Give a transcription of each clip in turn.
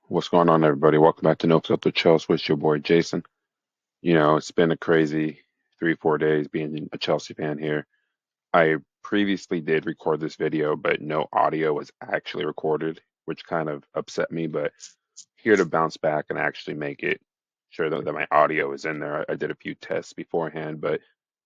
What's going on, everybody? Welcome back to No Filter Chelsea with your boy Jason. It's been a crazy 3, 4 days being a Chelsea fan here. I previously did record this video, but no audio was actually recorded, which kind of upset me. But here to bounce back and actually make it sure that my audio is in there. I did a few tests beforehand, but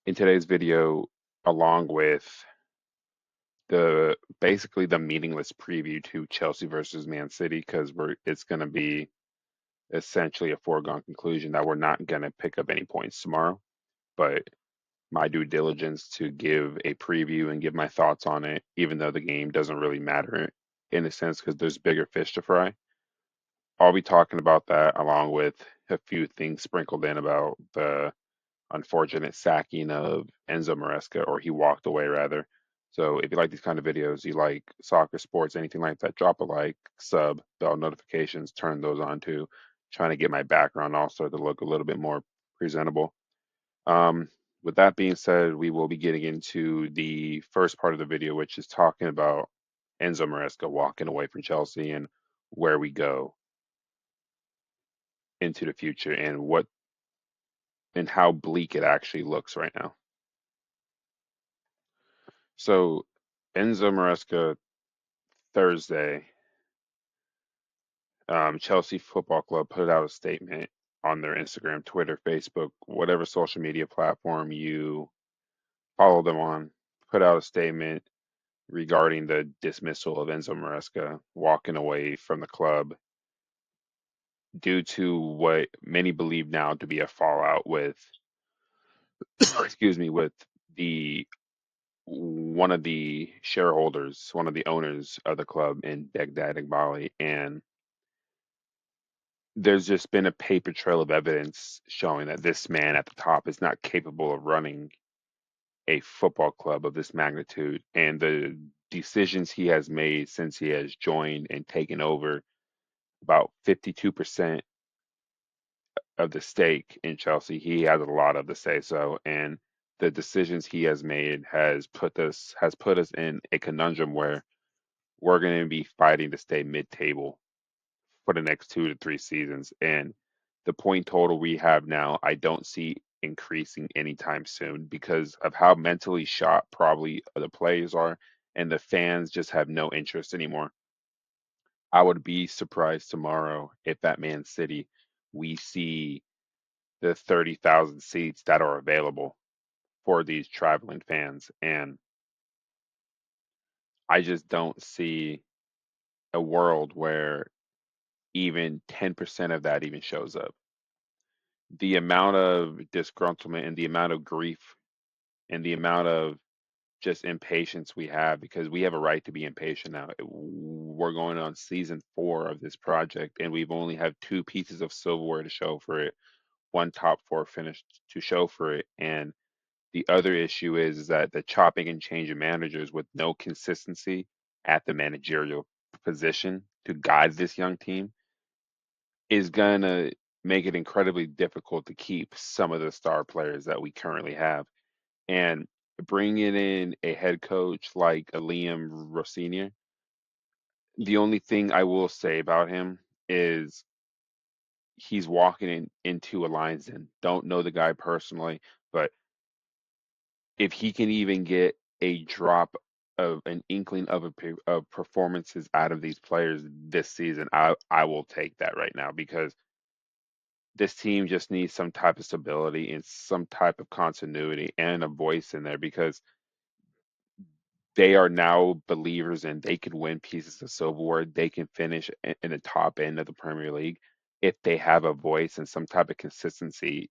in today's video, along with the basically the meaningless preview to Chelsea versus Man City, because it's going to be essentially a foregone conclusion that we're not going to pick up any points tomorrow. But my due diligence to give a preview and give my thoughts on it, even though the game doesn't really matter in a sense because there's bigger fish to fry. I'll be talking about that along with a few things sprinkled in about the unfortunate sacking of Enzo Maresca, or he walked away rather. So if you like these kind of videos, you like soccer, sports, anything like that, drop a like, sub, bell notifications, turn those on too. Trying to get my background also to look a little bit more presentable. Um, with that being said, we will be getting into the first part of the video, which is talking about Enzo Maresca walking away from Chelsea and where we go into the future and how bleak it actually looks right now. So Enzo Maresca Thursday, Chelsea Football Club put out a statement on their Instagram, Twitter, Facebook, whatever social media platform you follow them on, put out a statement regarding the dismissal of Enzo Maresca walking away from the club due to what many believe now to be a fallout with, excuse me, with the one of the shareholders, one of the owners of the club in Baghdad Iqbali, and there's just been a paper trail of evidence showing that this man at the top is not capable of running a football club of this magnitude. And the decisions he has made since he has joined and taken over about 52% of the stake in Chelsea, he has a lot of the say so. And the decisions he has made has put us in a conundrum where we're going to be fighting to stay mid-table for the next 2 to 3 seasons. And the point total we have now, I don't see increasing anytime soon because of how mentally shot probably the players are, and the fans just have no interest anymore. I would be surprised tomorrow if at Man City we see the 30,000 seats that are available for these traveling fans. And I just don't see a world where even 10% of that even shows up. The amount of disgruntlement and the amount of grief and the amount of just impatience we have, because we have a right to be impatient now. We're going on season 4 of this project and we've only have 2 pieces of silverware to show for it, one top 4 finish to show for it. And the other issue is that the chopping and changing managers with no consistency at the managerial position to guide this young team is going to make it incredibly difficult to keep some of the star players that we currently have. And bringing in a head coach like a Liam Rossinier, the only thing I will say about him is he's walking into a lion's den. Don't know the guy personally, but if he can even get a drop of an inkling of performances out of these players this season, I will take that right now because this team just needs some type of stability and some type of continuity and a voice in there because they are now believers and they can win pieces of silverware. They can finish in the top end of the Premier League if they have a voice and some type of consistency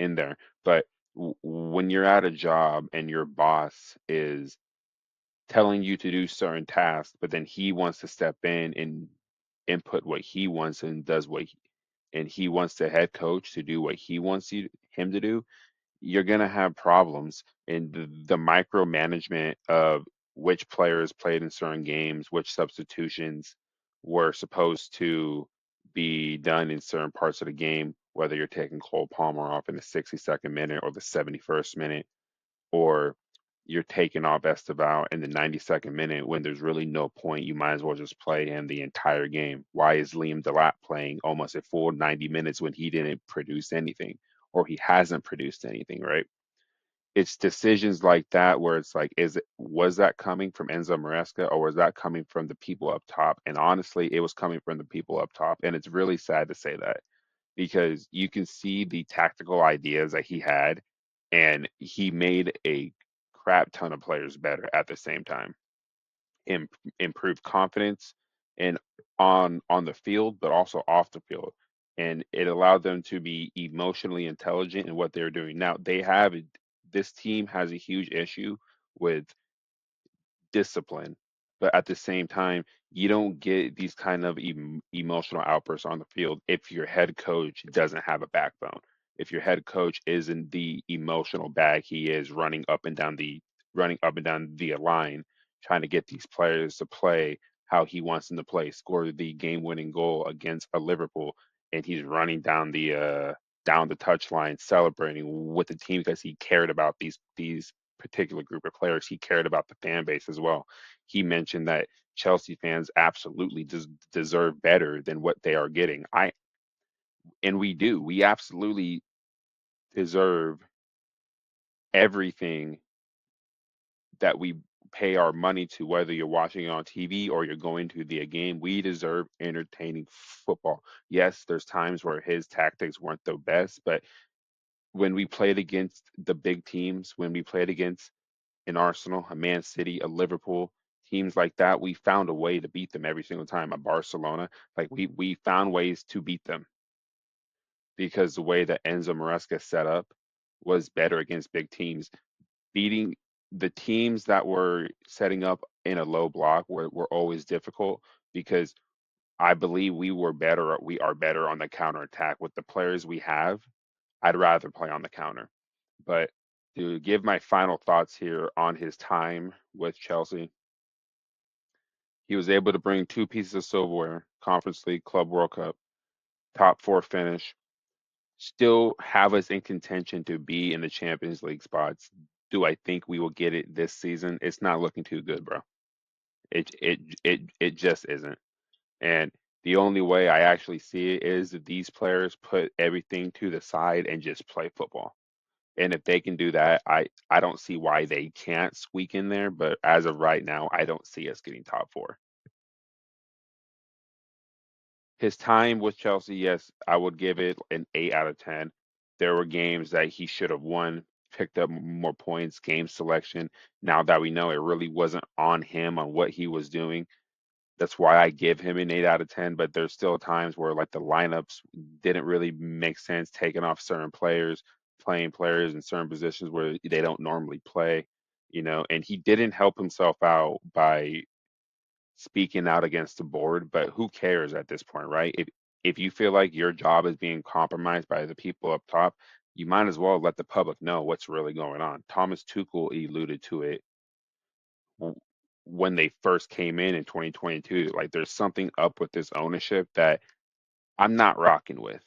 in there. But when you're at a job and your boss is telling you to do certain tasks, but then he wants to step in and input what he wants and does and he wants the head coach to do what he wants him to do, you're going to have problems in the micromanagement of which players played in certain games, which substitutions were supposed to be done in certain parts of the game, whether you're taking Cole Palmer off in the 62nd minute or the 71st minute, or you're taking off Esteval in the 92nd minute when there's really no point. You might as well just play him the entire game. Why is Liam Delap playing almost a full 90 minutes when he didn't produce anything or he hasn't produced anything, right? It's decisions like that where it's like, was that coming from Enzo Maresca or was that coming from the people up top? And honestly, it was coming from the people up top. And it's really sad to say that because you can see the tactical ideas that he had, and he made a crap ton of players better at the same time. Im- Improved confidence and on the field, but also off the field. And it allowed them to be emotionally intelligent in what they're doing. Now this team has a huge issue with discipline, but at the same time, you don't get these kind of emotional outbursts on the field if your head coach doesn't have a backbone. If your head coach isn't the emotional bag he is running up and down the line, trying to get these players to play how he wants them to play, score the game-winning goal against a Liverpool, and he's running down the touchline celebrating with the team because he cared about these particular group of players. He cared about the fan base as well. He mentioned that Chelsea fans absolutely deserve better than what they are getting. And we do. We absolutely deserve everything that we pay our money to, whether you're watching it on TV or you're going to the game. We deserve entertaining football. Yes, there's times where his tactics weren't the best, but when we played against the big teams, when we played against an Arsenal, a Man City, a Liverpool, teams like that, we found a way to beat them every single time. A Barcelona, like we found ways to beat them because the way that Enzo Maresca set up was better against big teams. Beating the teams that were setting up in a low block were always difficult because I believe we are better on the counter attack with the players we have. I'd rather play on the counter. But to give my final thoughts here on his time with Chelsea, he was able to bring two pieces of silverware, Conference League, Club World Cup, top four finish, still have us in contention to be in the Champions League spots. Do I think we will get it this season? It's not looking too good, bro. It just isn't. And the only way I actually see it is that these players put everything to the side and just play football. And if they can do that, I don't see why they can't squeak in there. But as of right now, I don't see us getting top four. His time with Chelsea, yes, I would give it an 8 out of 10. There were games that he should have won, picked up more points, game selection. Now that we know it really wasn't on him on what he was doing, that's why I give him an 8 out of 10. But there's still times where like the lineups didn't really make sense, taking off certain players, playing players in certain positions where they don't normally play, and he didn't help himself out by speaking out against the board, but who cares at this point, right? If you feel like your job is being compromised by the people up top, you might as well let the public know what's really going on. Thomas Tuchel alluded to it w- when they first came in 2022. Like there's something up with this ownership that I'm not rocking with.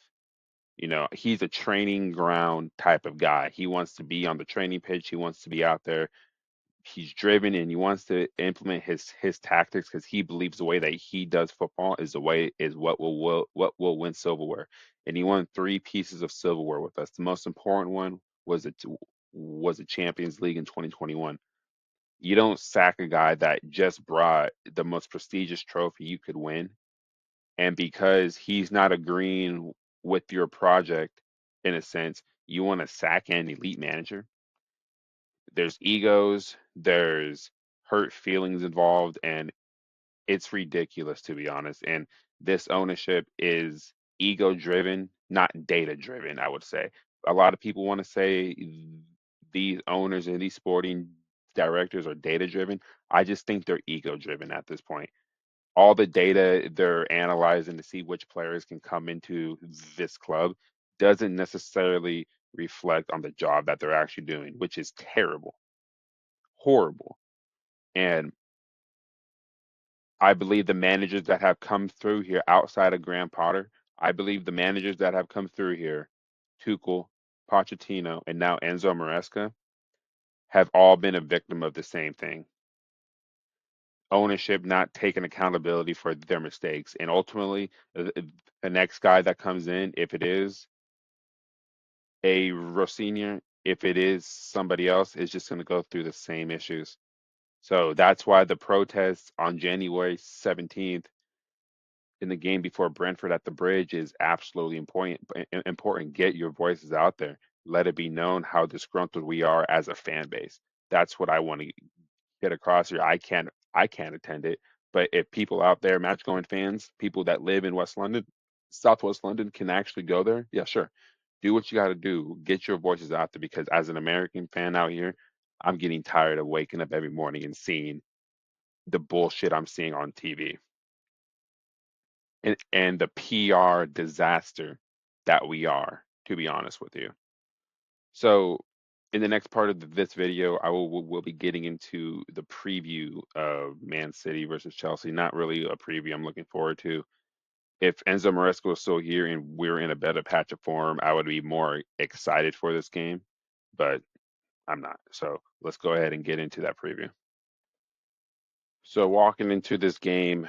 He's a training ground type of guy. He wants to be on the training pitch. He wants to be out there. He's driven and he wants to implement his tactics because he believes the way that he does football is what will win silverware. And he won three pieces of silverware with us. The most important one was the Champions League in 2021. You don't sack a guy that just brought the most prestigious trophy you could win, and because he's not agreeing with your project, in a sense, you want to sack an elite manager. There's egos, there's hurt feelings involved, and it's ridiculous to be honest. And this ownership is ego driven, not data driven, I would say. A lot of people want to say these owners and these sporting directors are data driven. I just think they're ego driven at this point. All the data they're analyzing to see which players can come into this club doesn't necessarily reflect on the job that they're actually doing, which is terrible, horrible. And I believe the managers that have come through here outside of Graham Potter, I believe the managers that have come through here, Tuchel, Pochettino, and now Enzo Maresca, have all been a victim of the same thing. Ownership not taking accountability for their mistakes. And ultimately, the next guy that comes in, if it is a Rossinier, if it is somebody else, is just going to go through the same issues. So that's why the protests on January 17th in the game before Brentford at the Bridge is absolutely important. Get your voices out there. Let it be known how disgruntled we are as a fan base. That's what I want to get across here. I can't attend it, but if people out there, match going fans, people that live in West London, Southwest London, can actually go there, yeah, sure. Do what you got to do. Get your voices out there because as an American fan out here, I'm getting tired of waking up every morning and seeing the bullshit I'm seeing on TV and the PR disaster that we are, to be honest with you. So, in the next part of this video, I will be getting into the preview of Man City versus Chelsea. Not really a preview I'm looking forward to. If Enzo Maresca was still here and we're in a better patch of form, I would be more excited for this game, but I'm not. So, let's go ahead and get into that preview. So, walking into this game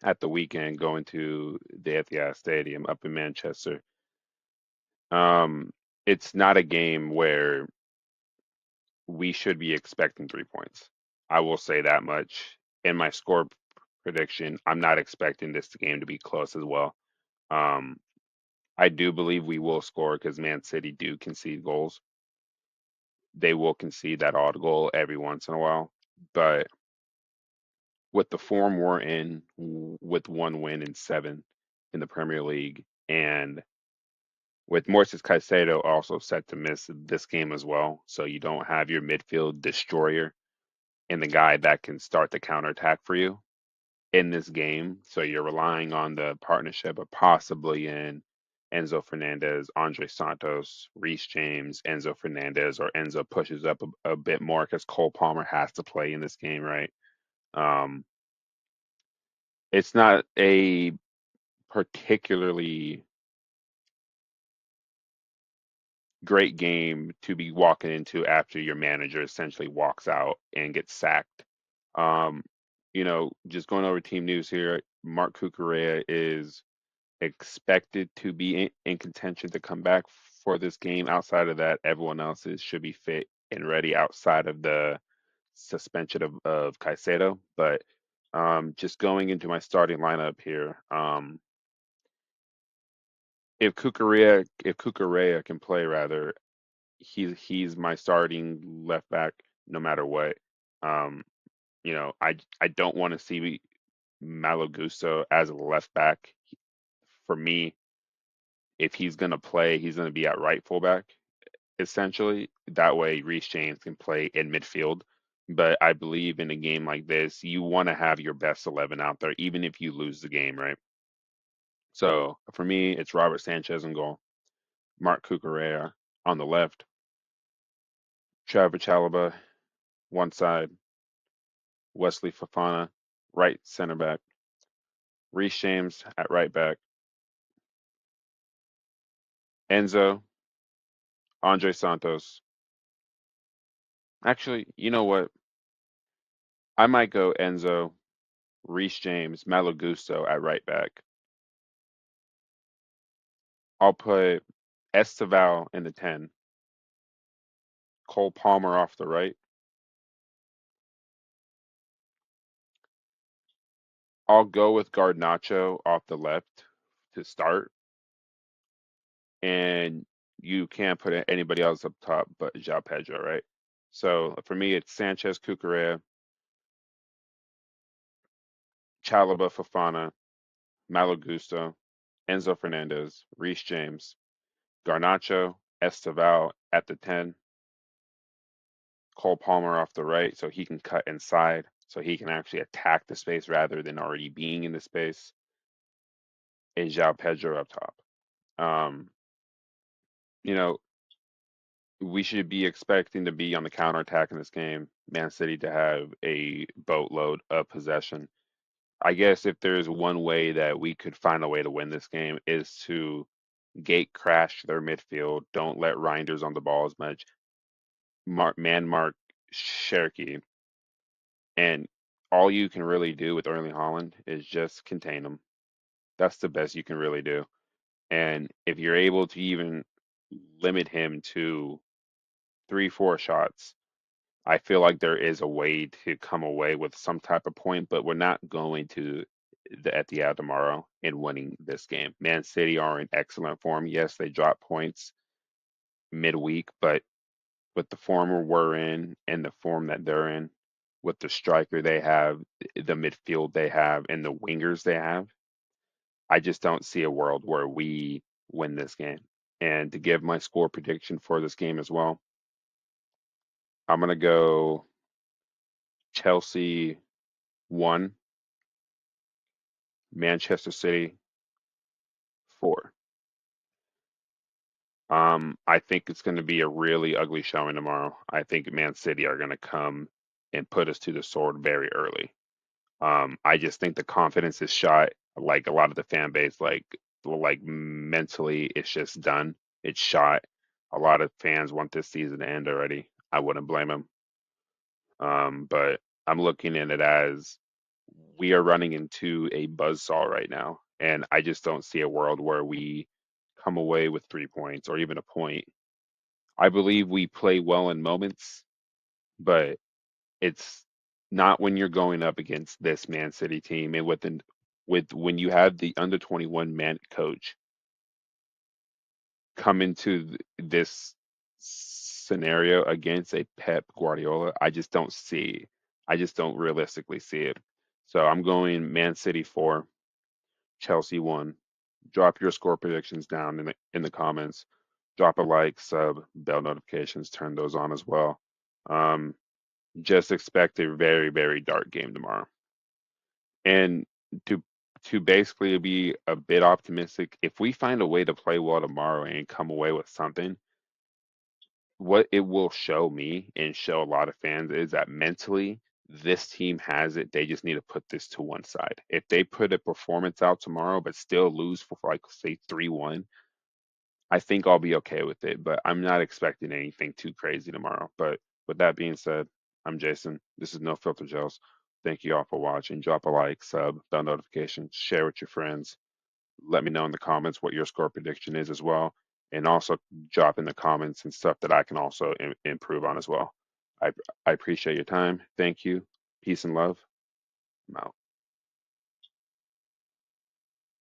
at the weekend, going to the Etihad Stadium up in Manchester, um, it's not a game where we should be expecting 3 points. I will say that much. In my score prediction, I'm not expecting this game to be close as well. Um, I do believe we will score because Man City do concede goals. They will concede that odd goal every once in a while. But with the form we're in, with one win in seven in the Premier League, and with Moises Caicedo also set to miss this game as well, so you don't have your midfield destroyer and the guy that can start the counterattack for you in this game. So you're relying on the partnership of possibly in Enzo Fernandez, Andre Santos, Reece James, Enzo Fernandez, or Enzo pushes up a bit more because Cole Palmer has to play in this game, right? Um, it's not a particularly great game to be walking into after your manager essentially walks out and gets sacked. Um, just going over team news here, Mark Cucurella is expected to be in contention to come back for this game. Outside of that, everyone else should be fit and ready outside of the suspension of Caicedo. But just going into my starting lineup here, if Cucurella can play, rather, he's my starting left back no matter what. Um, I don't want to see Malo Gusto as a left back. For me, if he's gonna play, he's gonna be at right fullback essentially. That way, Reece James can play in midfield. But I believe in a game like this, you want to have your best 11 out there, even if you lose the game, right? So for me, it's Robert Sanchez in goal, Mark Cucurella on the left, Trevor Chalobah one side, Wesley Fofana right center back, Reece James at right back, Enzo, Andre Santos. Actually, you know what? I might go Enzo, Reece James, Malo Gusto at right back. I'll put Esteval in the 10, Cole Palmer off the right. I'll go with Garnacho off the left to start, and you can't put anybody else up top but João Pedro, right? So for me, it's Sanchez, Cucurella, Chalobah, Fofana, Malo Gusto, Enzo Fernandez, Reece James, Garnacho, Esteval at the 10, Cole Palmer off the right so he can cut inside, so he can actually attack the space rather than already being in the space, and João Pedro up top. Um, you know, we should be expecting to be on the counterattack in this game. Man City to have a boatload of possession. I guess if there's one way that we could find a way to win this game is to gate crash their midfield. Don't let Reinders on the ball as much. Man mark Cherokee, and all you can really do with Erling Holland is just contain him. That's the best you can really do. And if you're able to even limit him to 3, 4 shots, I feel like there is a way to come away with some type of point, but we're not going to the Etihad tomorrow and winning this game. Man City are in excellent form. Yes, they dropped points midweek, but with the form we're in and the form that they're in, with the striker they have, the midfield they have, and the wingers they have, I just don't see a world where we win this game. And to give my score prediction for this game as well, I'm going to go Chelsea 1, Manchester City 4. I think it's going to be a really ugly showing tomorrow. I think Man City are going to come and put us to the sword very early. I just think the confidence is shot. Like a lot of the fan base, like mentally, it's just done. It's shot. A lot of fans want this season to end already. I wouldn't blame them. But I'm looking at it as we are running into a buzzsaw right now, and I just don't see a world where we come away with 3 points or even a point. I believe we play well in moments, but it's not when you're going up against this Man City team and with when you have the under 21 man coach come into this scenario against a Pep Guardiola. I just don't realistically see it. So I'm going Man City 4, Chelsea 1. Drop your score predictions down in the comments. Drop a like, sub, bell notifications, turn those on as well. Um, just expect a very, very dark game tomorrow. And to to basically be a bit optimistic, if we find a way to play well tomorrow and come away with something, what it will show me and show a lot of fans is that mentally this team has it. They just need to put this to one side. If they put a performance out tomorrow but still lose for like say 3-1, I think I'll be okay with it, but I'm not expecting anything too crazy tomorrow. But with that being said, I'm Jason. This is No Filter Gels. Thank you all for watching. Drop a like, sub, bell notification, share with your friends. Let me know in the comments what your score prediction is as well. And also drop in the comments and stuff that I can also improve on as well. I, I appreciate your time. Thank you. Peace and love. I'm out.